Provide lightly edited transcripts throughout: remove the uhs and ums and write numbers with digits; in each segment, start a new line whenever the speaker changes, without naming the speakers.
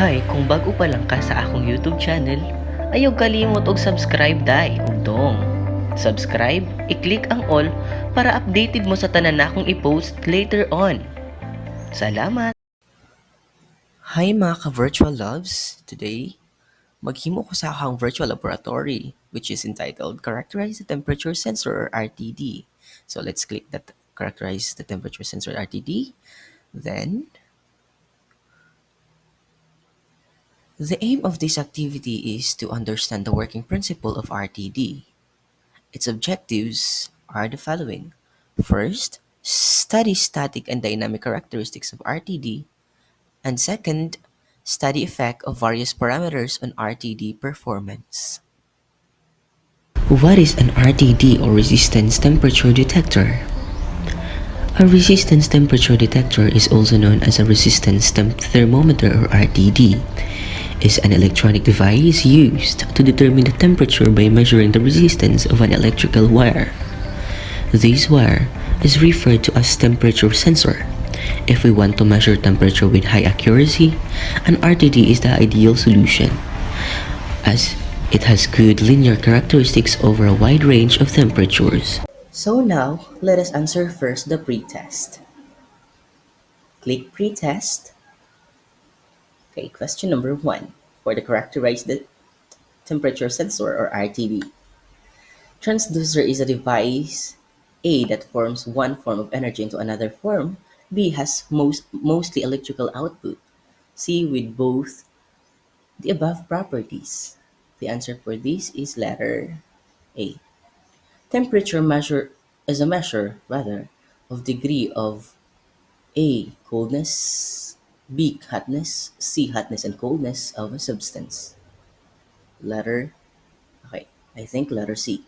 Hi, kung bago pa lang ka sa akong YouTube channel, ayaw kalimot og subscribe dai ug dong. Subscribe, i-click ang all para updated mo sa tanan nakong i-post later on. Salamat! Hi mga ka-virtual loves! Today, maghimo ko sa akong virtual laboratory which is entitled Characterize the Temperature Sensor or RTD. So let's click that Characterize the Temperature Sensor RTD. Then, the aim of this activity is to understand the working principle of RTD. Its objectives are the following. First, study static and dynamic characteristics of RTD, and second, study effect of various parameters on RTD performance. What is an RTD or resistance temperature detector? A resistance temperature detector is also known as a resistance thermometer or RTD. Is an electronic device used to determine the temperature by measuring the resistance of an electrical wire. This wire is referred to as temperature sensor. If we want to measure temperature with high accuracy, an RTD is the ideal solution, as it has good linear characteristics over a wide range of temperatures. So now, let us answer first the pre-test. Click pre-test. Okay, question number 1 for the characterize the temperature sensor or RTD. Transducer is a device A that forms one form of energy into another form. B has mostly electrical output. C with both the above properties. The answer for this is letter A. Temperature measure is a measure rather of degree of A coldness, B hotness, C hotness and coldness of a substance. Letter okay, I think letter C.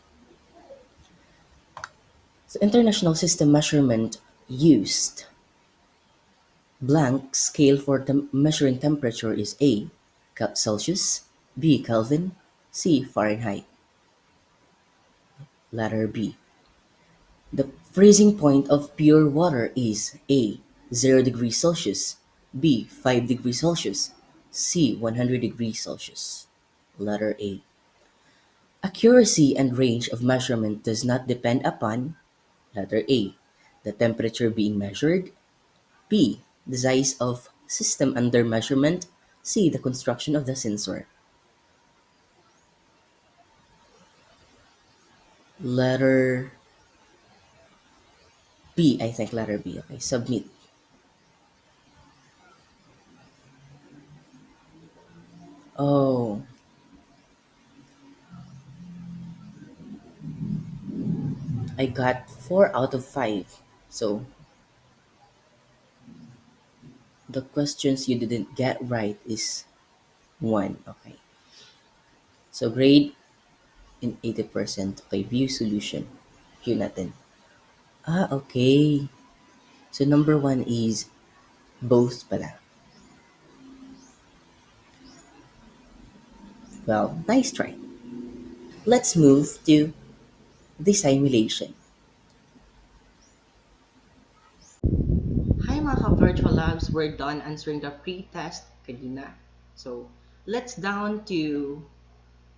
So international system measurement used blank scale for measuring temperature is A. Celsius, B. Kelvin, C. Fahrenheit. Letter B. The freezing point of pure water is A. 0 degrees Celsius, B. 5 degrees Celsius, C. 100 degrees Celsius. Letter A. Accuracy and range of measurement does not depend upon letter A. The temperature being measured, B. The size of system under measurement, C. The construction of the sensor. Letter B, I think letter B. Okay, submit. Oh, I got 4 out of 5. So, the questions you didn't get right is 1. Okay. So, grade in 80%. Okay, view solution. View natin. Okay. So, number 1 is both pala. Well, nice try. Let's move to the simulation. Hi mga ka-virtual labs, we're done answering the pre-test kanina. So, let's down to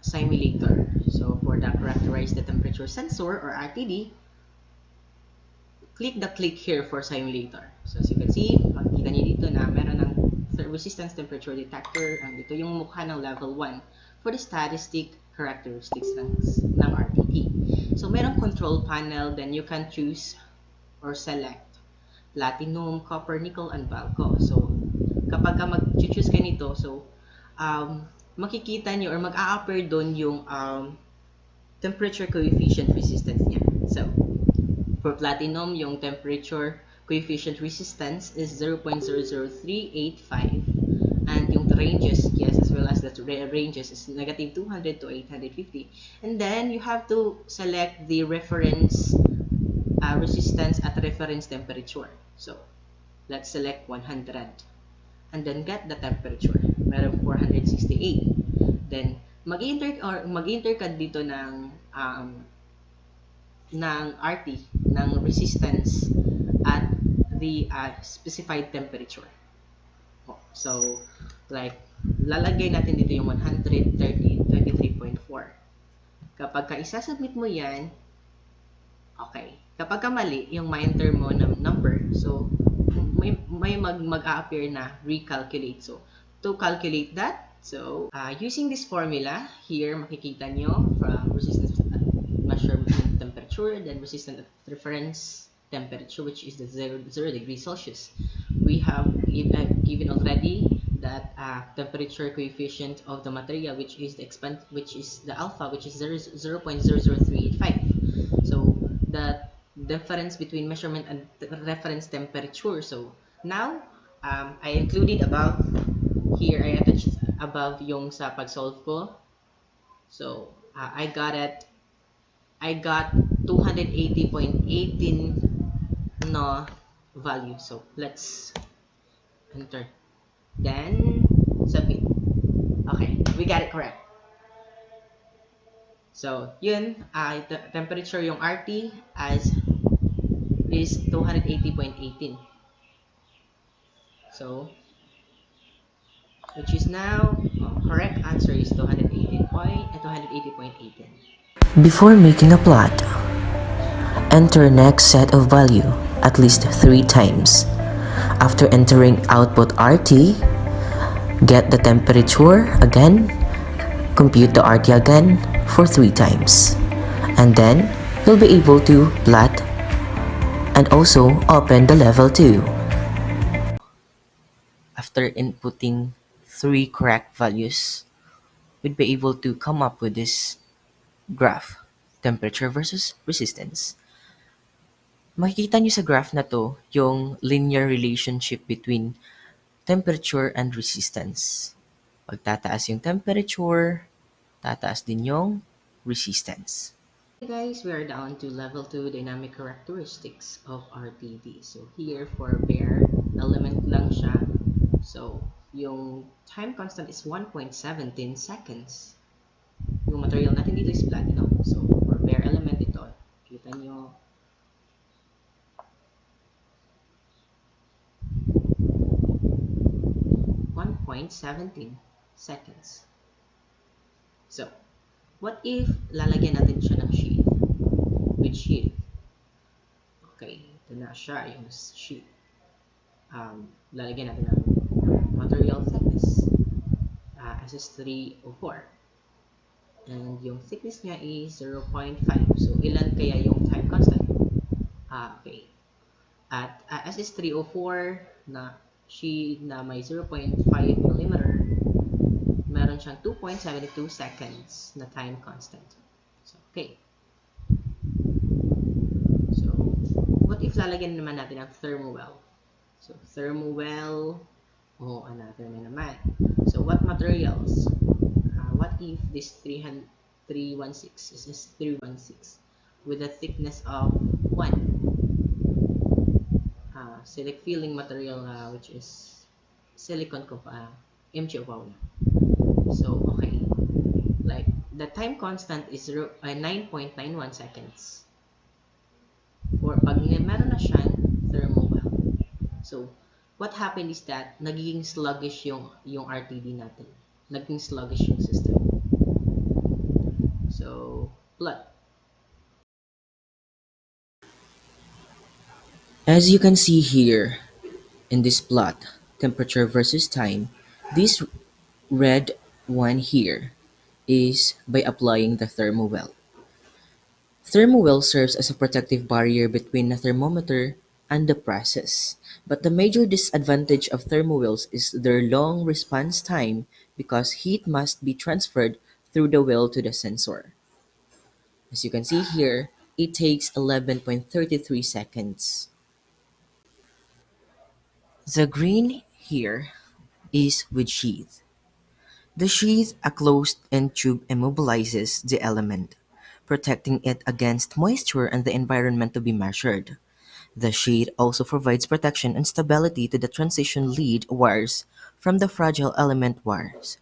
simulator. So, for the characterize the temperature sensor or RTD, click here for simulator. So, as you can see, makikita niyo dito na meron ng resistance temperature detector. Dito yung mukha ng level 1 for the statistic characteristics ng RTD. So, merong control panel, then you can choose or select platinum, copper, nickel, and valco. So, kapag mag-choose ka nito, so, makikita nyo or mag-a-appear doon yung temperature coefficient resistance niya. So, for platinum, yung temperature coefficient resistance is 0.00385. And yung ranges, yes, as well as the ranges is negative 200 to 850. And then, you have to select the reference resistance at reference temperature. So, let's select 100. And then get the temperature. Meron 468. Then, mag-enter ka dito ng RT, ng resistance at the specified temperature. So, like lalagay natin dito yung 123.4. Kapag ka isasubmit mo yan, okay. Kapag ka mali, yung ma-enter mo na number, so may mag-a-appear na recalculate. So, to calculate that, so using this formula, here makikita nyo from resistance measurement temperature, then resistance at reference temperature, which is the 0 degrees Celsius. We have given already that temperature coefficient of the material, which is the alpha, which is 0.00385. So the difference between measurement and reference temperature. So now I included above here, I attached above yung sa pag-solve ko. So I got 280.18 no value. So let's enter. Then submit. Okay, we got it correct. So yun, the temperature yung RT as is 280.18. So which is now correct answer is 280.18. Before making a plot, enter next set of value at least 3 times. After entering output RT, get the temperature again, compute the RT again for 3 times, and then you'll be able to plot and also open the level 2. After inputting 3 correct values, we'd be able to come up with this graph, temperature versus resistance. Makikita nyo sa graph na to yung linear relationship between temperature and resistance. Pag tataas yung temperature, tataas din yung resistance. Hey guys, we are down to level 2 dynamic characteristics of RTD. So here for bare element lang siya. So yung time constant is 1.17 seconds. Yung material natin dito is platinum. So for bare element ito, kita nyo 1.17 seconds. So, what if lalagyan natin siya ng sheath? With sheath. Okay, ito na siya, yung sheath. Lalagyan natin ng material thickness. SS304. And yung thickness niya is 0.5. So, ilan kaya yung time constant? Okay. At SS304 na sheath na may 0.5 mm, meron siyang 2.72 seconds na time constant. So, okay. So, what if lalagyan naman natin ang thermowell? So, thermowell, another na naman. So, what materials? What if this 316 is 316 with a thickness of 1? Select filling material which is silicon MgO. So okay, like the time constant is 9.91 seconds for pag meron na siyang thermowell. So what happened is that nagiging sluggish yung RTD natin, naging sluggish yung system. So plot. As you can see here in this plot, temperature versus time, this red one here is by applying the thermowell. Thermowell serves as a protective barrier between the thermometer and the process. But the major disadvantage of thermowells is their long response time because heat must be transferred through the well to the sensor. As you can see here, it takes 11.33 seconds. The green here is with sheath. The sheath, a closed-end tube, immobilizes the element, protecting it against moisture and the environment to be measured. The sheath also provides protection and stability to the transition lead wires from the fragile element wires.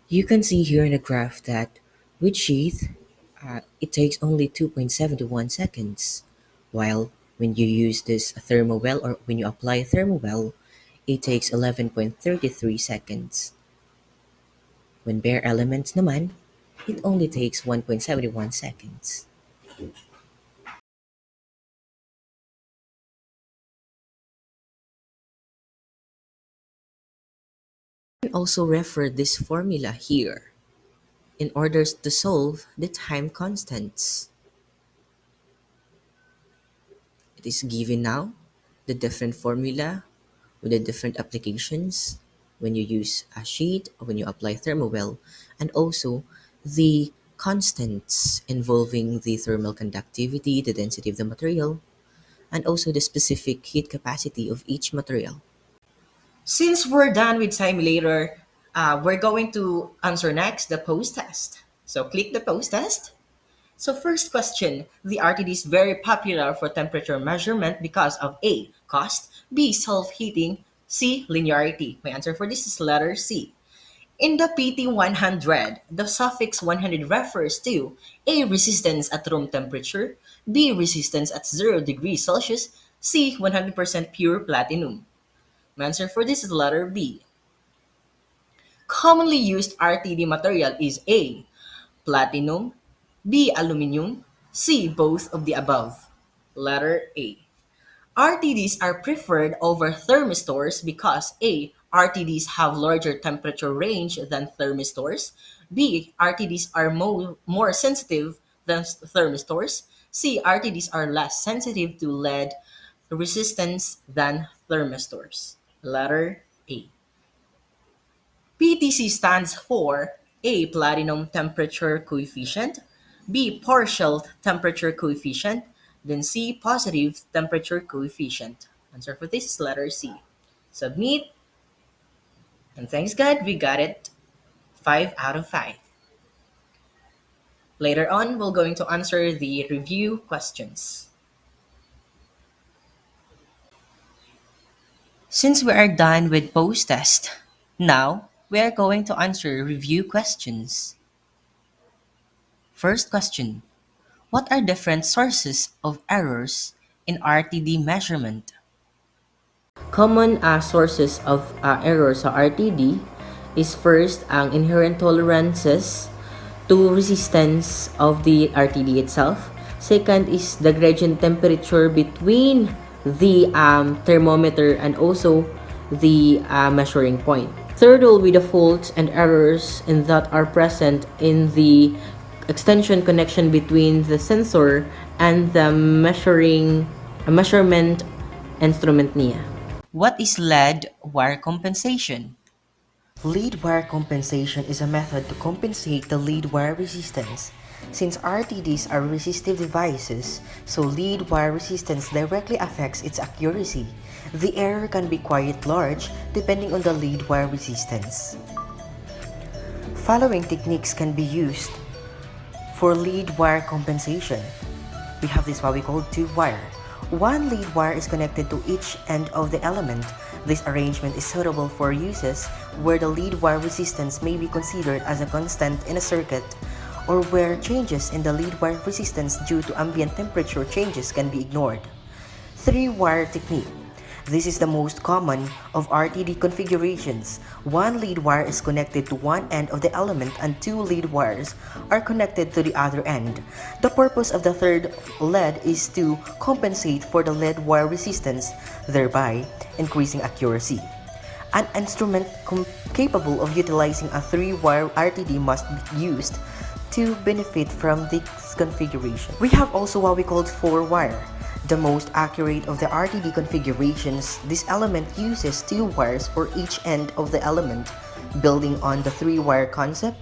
You can see here in the graph that with sheath, it takes only 2.71 seconds, while when you use this thermowell or when you apply a thermowell, it takes 11.33 seconds. When bare elements naman, it only takes 1.71 seconds. You can also refer this formula here in order to solve the time constants. It is given now, the different formula with the different applications when you use a sheet or when you apply thermowell, and also the constants involving the thermal conductivity, the density of the material, and also the specific heat capacity of each material. Since we're done with simulator, we're going to answer next the post test. So click the post test. So first question, the RTD is very popular for temperature measurement because of A, cost, B, self-heating, C, linearity. My answer for this is letter C. In the PT100, the suffix 100 refers to A, resistance at room temperature, B, resistance at 0 degrees Celsius, C, 100% pure platinum. My answer for this is letter B. Commonly used RTD material is A, platinum, B, aluminum, C, both of the above. Letter A. RTDs are preferred over thermistors because A, RTDs have larger temperature range than thermistors. B, RTDs are more sensitive than thermistors. C, RTDs are less sensitive to lead resistance than thermistors. Letter A. PTC stands for A, platinum temperature coefficient, B, partial temperature coefficient, then C, positive temperature coefficient. Answer for this is letter C. Submit, and thanks God we got it 5 out of 5. Later on, we're going to answer the review questions. Since we are done with post-test, now we are going to answer review questions. First question. What are different sources of errors in RTD measurement? Common sources of error sa RTD is first ang inherent tolerances to resistance of the RTD itself. Second is the gradient temperature between the thermometer and also the measuring point. Third will be the faults and errors in that are present in the extension connection between the sensor and the measurement instrument niya. What is lead wire compensation? Lead wire compensation is a method to compensate the lead wire resistance. Since RTDs are resistive devices, so lead wire resistance directly affects its accuracy. The error can be quite large depending on the lead wire resistance. Following techniques can be used for lead wire compensation. We have this what we call tube wire. One lead wire is connected to each end of the element. This arrangement is suitable for uses where the lead wire resistance may be considered as a constant in a circuit, or where changes in the lead wire resistance due to ambient temperature changes can be ignored. Three-wire technique. This is the most common of RTD configurations. One lead wire is connected to one end of the element and two lead wires are connected to the other end. The purpose of the third lead is to compensate for the lead wire resistance, thereby increasing accuracy. An instrument capable of utilizing a three-wire RTD must be used to benefit from this configuration. We have also what we call four-wire. The most accurate of the RTD configurations, this element uses two wires for each end of the element. Building on the three-wire concept,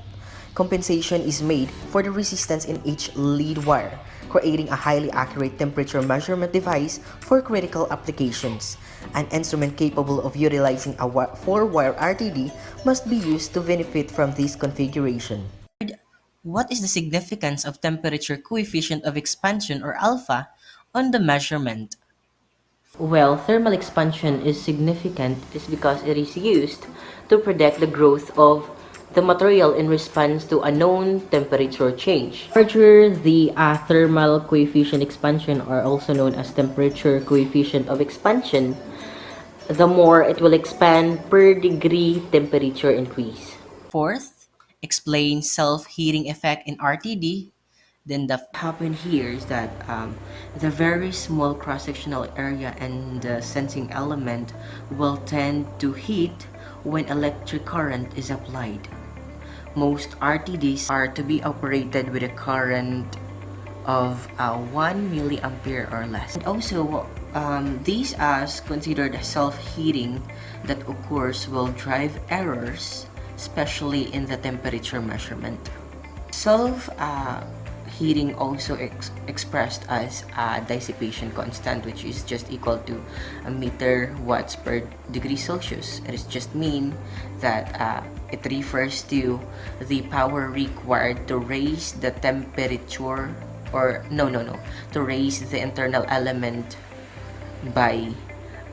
compensation is made for the resistance in each lead wire, creating a highly accurate temperature measurement device for critical applications. An instrument capable of utilizing a four-wire RTD must be used to benefit from this configuration. What is the significance of temperature coefficient of expansion or alpha on the measurement? Well, thermal expansion is significant is because it is used to predict the growth of the material in response to a known temperature change. Larger the thermal coefficient expansion, or also known as temperature coefficient of expansion, the more it will expand per degree temperature increase. Fourth, explain self-heating effect in RTD, then the happen here is that the very small cross-sectional area and the sensing element will tend to heat when electric current is applied. Most RTDs are to be operated with a current of 1 milliampere or less. And also, these as considered self-heating that occurs will drive errors, especially in the temperature measurement. Self-heating also expressed as a dissipation constant, which is just equal to a meter watts per degree Celsius. It is just mean that it refers to the power required to raise the temperature, or to raise the internal element by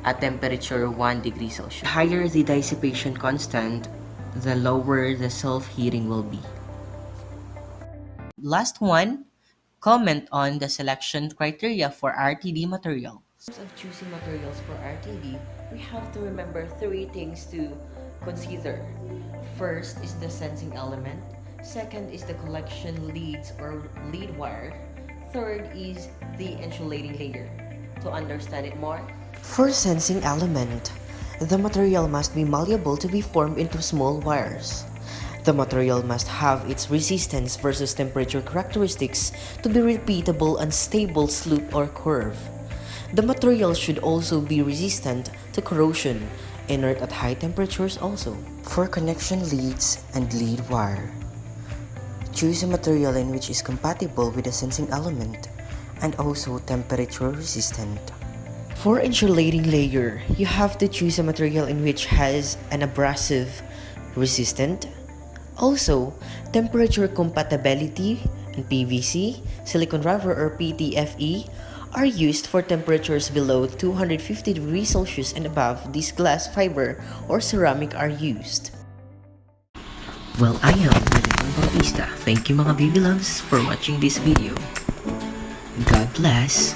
a temperature 1 degree Celsius. The higher the dissipation constant, the lower the self-heating will be. Last one, comment on the selection criteria for RTD material. In terms of choosing materials for RTD, we have to remember three things to consider. First is the sensing element. Second is the collection leads or lead wire. Third is the insulating layer. To understand it more, for sensing element, the material must be malleable to be formed into small wires. The material must have its resistance versus temperature characteristics to be repeatable and stable slope or curve. The material should also be resistant to corrosion, inert at high temperatures also. For connection leads and lead wire, choose a material in which is compatible with the sensing element and also temperature resistant. For insulating layer, you have to choose a material in which has an abrasive resistant. Also, temperature compatibility and PVC, silicone rubber or PTFE are used for temperatures below 250 degrees Celsius and above. These glass fiber or ceramic are used. Well, I am Reverend Bautista. Thank you mga baby loves for watching this video. God bless.